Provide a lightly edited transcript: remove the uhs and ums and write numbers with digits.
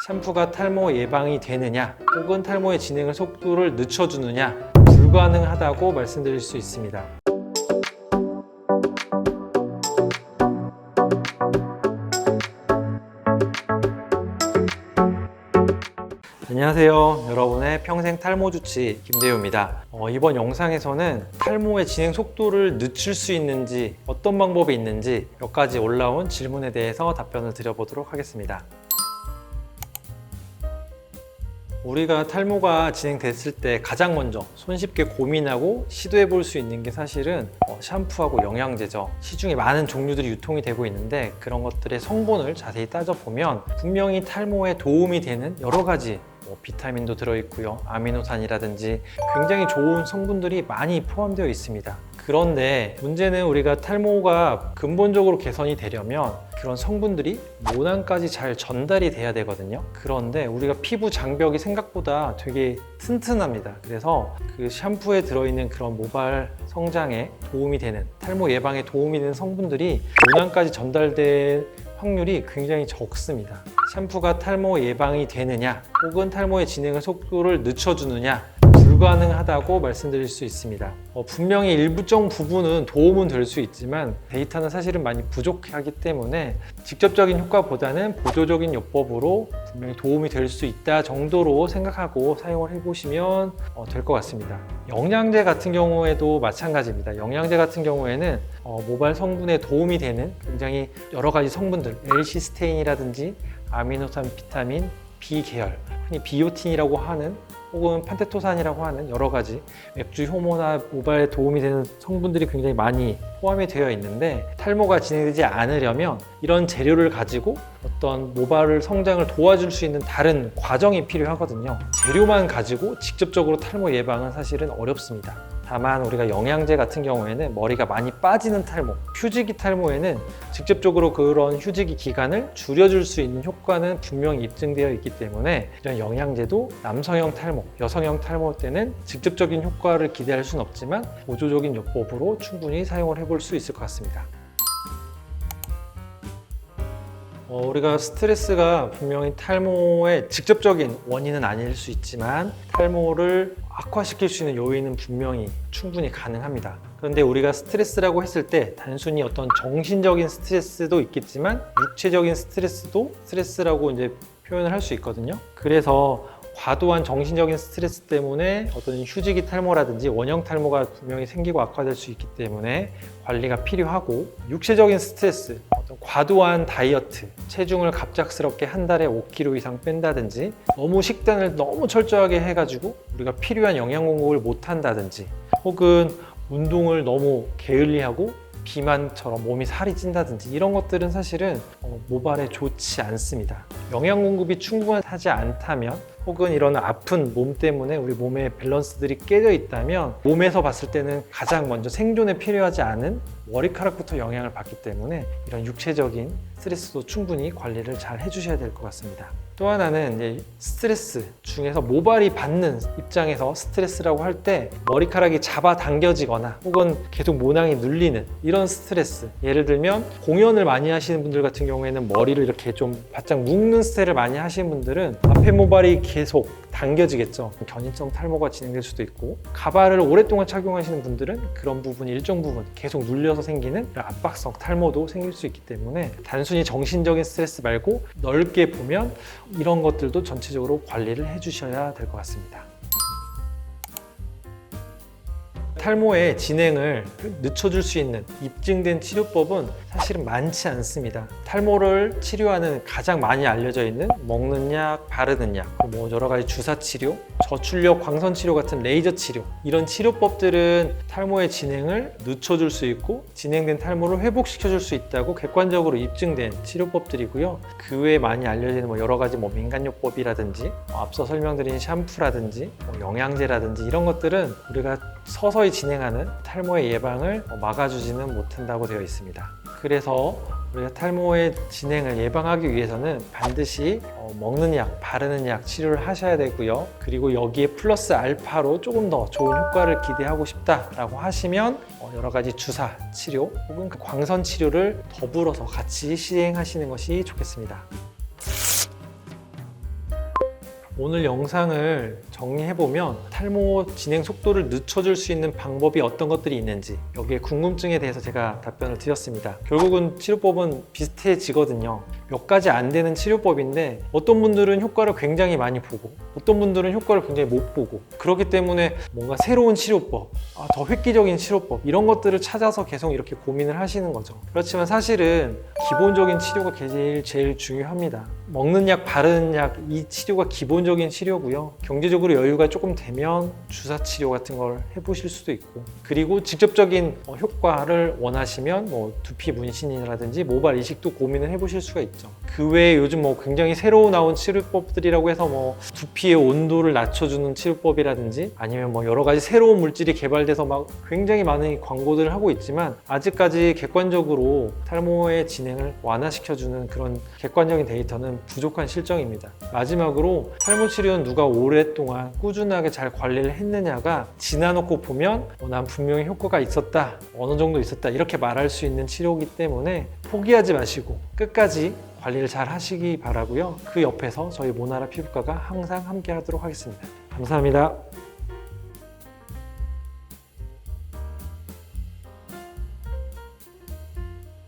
샴푸가 탈모 예방이 되느냐 혹은 탈모의 진행 속도를 늦춰주느냐 불가능하다고 말씀드릴 수 있습니다. 안녕하세요. 여러분의 평생 탈모 주치 김대효입니다. 이번 영상에서는 탈모의 진행 속도를 늦출 수 있는지 어떤 방법이 있는지 몇 가지 올라온 질문에 대해서 답변을 드려보도록 하겠습니다. 우리가 탈모가 진행됐을 때 가장 먼저 손쉽게 고민하고 시도해 볼 수 있는 게 사실은 샴푸하고 영양제죠. 시중에 많은 종류들이 유통이 되고 있는데 그런 것들의 성분을 자세히 따져보면 분명히 탈모에 도움이 되는 여러 가지 비타민도 들어있고요, 아미노산이라든지 굉장히 좋은 성분들이 많이 포함되어 있습니다. 그런데 문제는 우리가 탈모가 근본적으로 개선이 되려면 그런 성분들이 모낭까지 잘 전달이 돼야 되거든요. 그런데 우리가 피부 장벽이 생각보다 되게 튼튼합니다. 그래서 그 샴푸에 들어있는 그런 모발 성장에 도움이 되는, 탈모 예방에 도움이 되는 성분들이 모낭까지 전달될 확률이 굉장히 적습니다. 샴푸가 탈모 예방이 되느냐 혹은 탈모의 진행 속도를 늦춰주느냐 불가능하다고 말씀드릴 수 있습니다. 분명히 일부적 부분은 도움은 될 수 있지만 데이터는 사실은 많이 부족하기 때문에 직접적인 효과보다는 보조적인 요법으로 분명히 도움이 될 수 있다 정도로 생각하고 사용을 해보시면 될 것 같습니다. 영양제 같은 경우에도 마찬가지입니다. 영양제 같은 경우에는 모발 성분에 도움이 되는 굉장히 여러 가지 성분들, L시스테인이라든지 아미노산, 비타민, B 계열, 흔히 비오틴이라고 하는 혹은 판테토산이라고 하는 여러 가지 맥주 효모나 모발에 도움이 되는 성분들이 굉장히 많이 포함이 되어 있는데 탈모가 진행되지 않으려면 이런 재료를 가지고 어떤 모발 성장을 도와줄 수 있는 다른 과정이 필요하거든요. 재료만 가지고 직접적으로 탈모 예방은 사실은 어렵습니다. 다만 우리가 영양제 같은 경우에는 머리가 많이 빠지는 탈모, 휴지기 탈모에는 직접적으로 그런 휴지기 기간을 줄여줄 수 있는 효과는 분명히 입증되어 있기 때문에 이런 영양제도 남성형 탈모, 여성형 탈모 때는 직접적인 효과를 기대할 수는 없지만 보조적인 요법으로 충분히 사용을 해볼 수 있을 것 같습니다. 우리가 스트레스가 분명히 탈모의 직접적인 원인은 아닐 수 있지만 탈모를 악화시킬 수 있는 요인은 분명히 충분히 가능합니다. 그런데 우리가 스트레스라고 했을 때 단순히 어떤 정신적인 스트레스도 있겠지만 육체적인 스트레스도 스트레스라고 이제 표현을 할 수 있거든요. 그래서 과도한 정신적인 스트레스 때문에 어떤 휴지기 탈모라든지 원형 탈모가 분명히 생기고 악화될 수 있기 때문에 관리가 필요하고, 육체적인 스트레스, 어떤 과도한 다이어트, 체중을 갑작스럽게 한 달에 5kg 이상 뺀다든지 너무 식단을 너무 철저하게 해가지고 우리가 필요한 영양 공급을 못 한다든지 혹은 운동을 너무 게을리하고 비만처럼 몸이 살이 찐다든지 이런 것들은 사실은 모발에 좋지 않습니다. 영양 공급이 충분하지 않다면 혹은 이런 아픈 몸 때문에 우리 몸의 밸런스들이 깨져 있다면 몸에서 봤을 때는 가장 먼저 생존에 필요하지 않은 머리카락부터 영향을 받기 때문에 이런 육체적인 스트레스도 충분히 관리를 잘 해주셔야 될 것 같습니다. 또 하나는 이제 스트레스 중에서 모발이 받는 입장에서 스트레스라고 할 때 머리카락이 잡아당겨지거나 혹은 계속 모낭이 눌리는 이런 스트레스, 예를 들면 공연을 많이 하시는 분들 같은 경우에는 머리를 이렇게 좀 바짝 묶는 스타일을 많이 하시는 분들은 앞에 모발이 계속 당겨지겠죠. 견인성 탈모가 진행될 수도 있고, 가발을 오랫동안 착용하시는 분들은 그런 부분이 일정 부분 계속 눌려서 생기는 압박성 탈모도 생길 수 있기 때문에 단순히 정신적인 스트레스 말고 넓게 보면 이런 것들도 전체적으로 관리를 해주셔야 될 것 같습니다. 탈모의 진행을 늦춰줄 수 있는 입증된 치료법은 사실은 많지 않습니다. 탈모를 치료하는 가장 많이 알려져 있는 먹는 약, 바르는 약, 여러 가지 주사 치료, 저출력 광선 치료 같은 레이저 치료, 이런 치료법들은 탈모의 진행을 늦춰줄 수 있고 진행된 탈모를 회복시켜줄 수 있다고 객관적으로 입증된 치료법들이고요. 그 외에 많이 알려지는 여러 가지 민간요법이라든지 앞서 설명드린 샴푸라든지 영양제라든지 이런 것들은 우리가 서서히 진행하는 탈모의 예방을 막아주지는 못한다고 되어 있습니다. 그래서 우리가 탈모의 진행을 예방하기 위해서는 반드시 먹는 약, 바르는 약 치료를 하셔야 되고요. 그리고 여기에 플러스 알파로 조금 더 좋은 효과를 기대하고 싶다라고 하시면 여러 가지 주사 치료 혹은 그 광선 치료를 더불어서 같이 시행하시는 것이 좋겠습니다. 오늘 영상을 정리해보면 탈모 진행 속도를 늦춰줄 수 있는 방법이 어떤 것들이 있는지 여기에 궁금증에 대해서 제가 답변을 드렸습니다. 결국은 치료법은 비슷해지거든요. 몇 가지 안 되는 치료법인데 어떤 분들은 효과를 굉장히 많이 보고 어떤 분들은 효과를 굉장히 못 보고 그렇기 때문에 뭔가 새로운 치료법, 더 획기적인 치료법 이런 것들을 찾아서 계속 이렇게 고민을 하시는 거죠. 그렇지만 사실은 기본적인 치료가 제일 중요합니다. 먹는 약, 바르는 약, 이 치료가 기본적인 치료고요. 경제적으로 여유가 조금 되면 주사 치료 같은 걸 해보실 수도 있고 그리고 직접적인 효과를 원하시면 뭐 두피 문신이라든지 모발 이식도 고민을 해보실 수가 있죠. 그 외에 요즘 뭐 굉장히 새로 나온 치료법들이라고 해서 뭐 두피의 온도를 낮춰주는 치료법이라든지 아니면 뭐 여러 가지 새로운 물질이 개발돼서 막 굉장히 많은 광고들을 하고 있지만 아직까지 객관적으로 탈모의 진행을 완화시켜주는 그런 객관적인 데이터는 부족한 실정입니다. 마지막으로 탈모 치료는 누가 오랫동안 꾸준하게 잘 관리를 했느냐가 지나놓고 보면 난 분명히 효과가 있었다, 어느 정도 있었다 이렇게 말할 수 있는 치료이기 때문에 포기하지 마시고 끝까지 관리를 잘 하시기 바라고요. 그 옆에서 저희 모나라 피부과가 항상 함께 하도록 하겠습니다. 감사합니다.